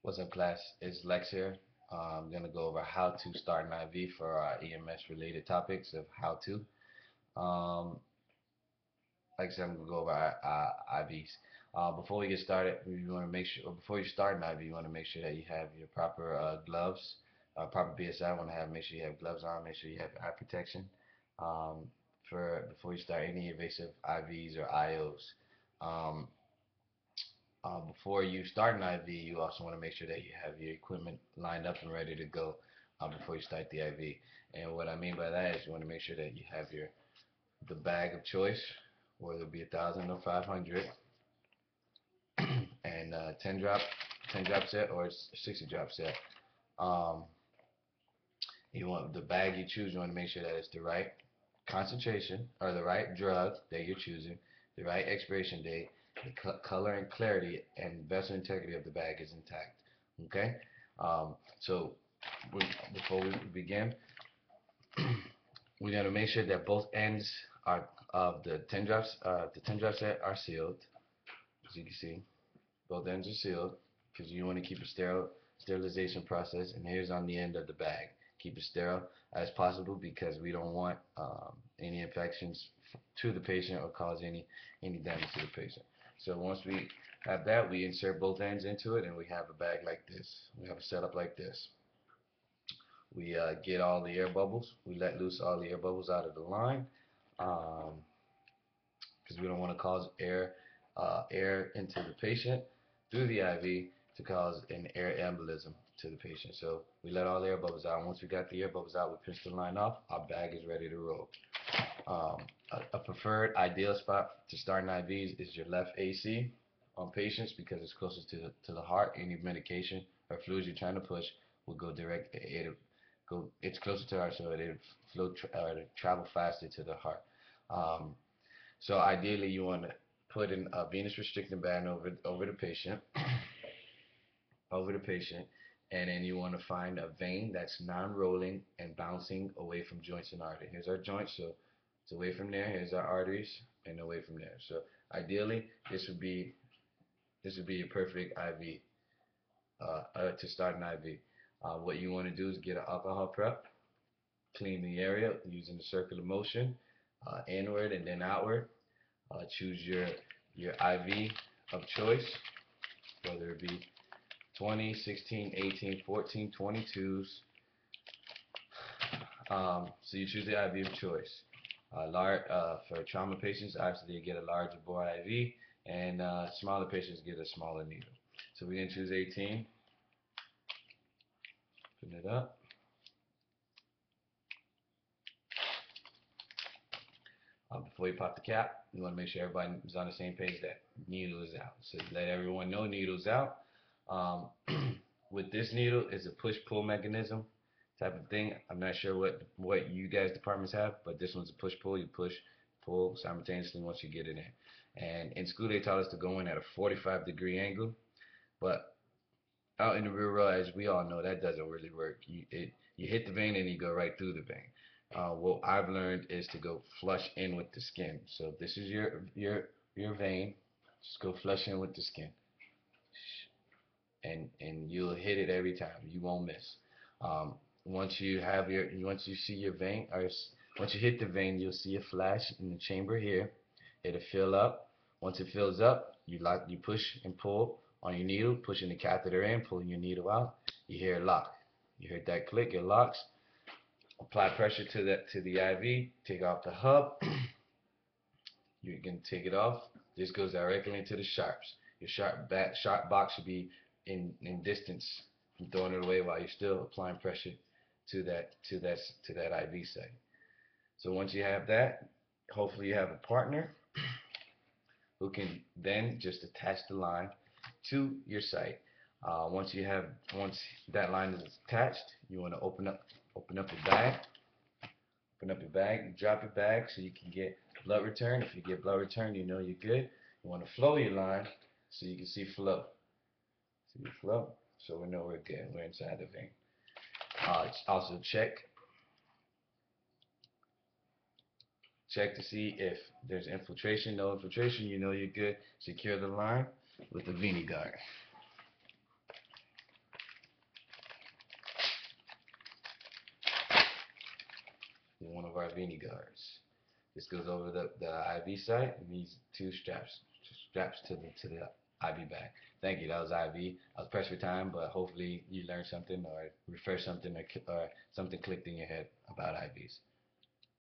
What's up, class? It's Lex here. I'm going to go over how to start an IV for our EMS related topics of how to. Um, like I said, I'm going to go over IVs. Before we get started, we want to make sure, or before you start an IV, you want to make sure that you have your proper gloves, proper BSI. Want to have make sure you have gloves on, make sure you have eye protection for before you start any invasive IVs or IOs. Um, Before you start an IV, you also want to make sure that you have your equipment lined up and ready to go before you start the IV. And what I mean by that is you want to make sure that you have the bag of choice, whether it be 1,000 or 500, and 10 drop set or 60 drop set. Um, you want the bag you choose. You want to make sure that it's the right concentration or the right drug that you're choosing, the right expiration date, the color and clarity and vessel integrity of the bag is intact. Okay, so before we begin, we got to make sure that both ends are of the 10 drop set are sealed. As you can see, both ends are sealed because you want to keep a sterilization process. And here's on the end of the bag. Keep it sterile as possible because we don't want any infections to the patient or cause any damage to the patient. So once we have that, we insert both ends into it, and we have a bag like this. We have a setup like this. We get all the air bubbles. We let loose all the air bubbles out of the line. Um, because we don't want to cause air into the patient through the IV to cause an air embolism to the patient. So we let all the air bubbles out. Once we got the air bubbles out, we pinch the line off. Our bag is ready to roll. Um, a preferred ideal spot to start in IVs is your left AC on patients because it's closest to the heart. Any medication or fluids you're trying to push will go direct. It's closer to the heart, so it'll flow travel faster to the heart. Um, so ideally, you want to put in a venous restricting band over the patient, over the patient, and then you want to find a vein that's non-rolling and bouncing away from joints and arteries. Here's our joint, so it's away from there. Here's our arteries, and away from there. So ideally, this would be a perfect IV to start an IV. What you want to do is get an alcohol prep, clean the area using the circular motion, inward and then outward. Choose your IV of choice, whether it be 20, 16, 18, 14, 22s. So you choose the IV of choice. For trauma patients, obviously they get a larger bore IV, and smaller patients get a smaller needle. So we're going to choose 18. Open it up. Before you pop the cap, you want to make sure everybody is on the same page that needle is out. So let everyone know needle's out. Um, with this needle, it's a push-pull mechanism type of thing. I'm not sure what you guys departments have, but this one's a push-pull. You push, pull simultaneously once you get it in. And in school, they taught us to go in at a 45-degree angle, but out in the real world, as we all know, that doesn't really work. You hit the vein and you go right through the vein. What I've learned is to go flush in with the skin. So if this is your vein, just go flush in with the skin, and you'll hit it every time. You won't miss. Um, once you see your vein, or once you hit the vein, you'll see a flash in the chamber here. It'll fill up. Once it fills up, you push and pull on your needle, pushing the catheter in, pulling your needle out. You hear it lock. You heard that click, it locks. Apply pressure to the IV. Take off the hub. You can take it off. This goes directly into the sharps. Your sharp box should be in distance from throwing it away while you're still applying pressure to that IV site. So once you have that, hopefully you have a partner who can then just attach the line to your site. Once that line is attached, you want to open up your bag. Open up your bag, drop your bag so you can get blood return. If you get blood return, you know you're good. You want to flow your line so you can see flow. See flow, so we know we're good. We're inside the vein. Also check to see if there's infiltration. No infiltration, you know you're good. Secure the line with the Veni guard. with one of our Vini guards. This goes over the IV site and these two straps to the IV bag. Thank you. That was IV. I was pressed for time, but hopefully you learned something or refreshed something or something clicked in your head about IVs.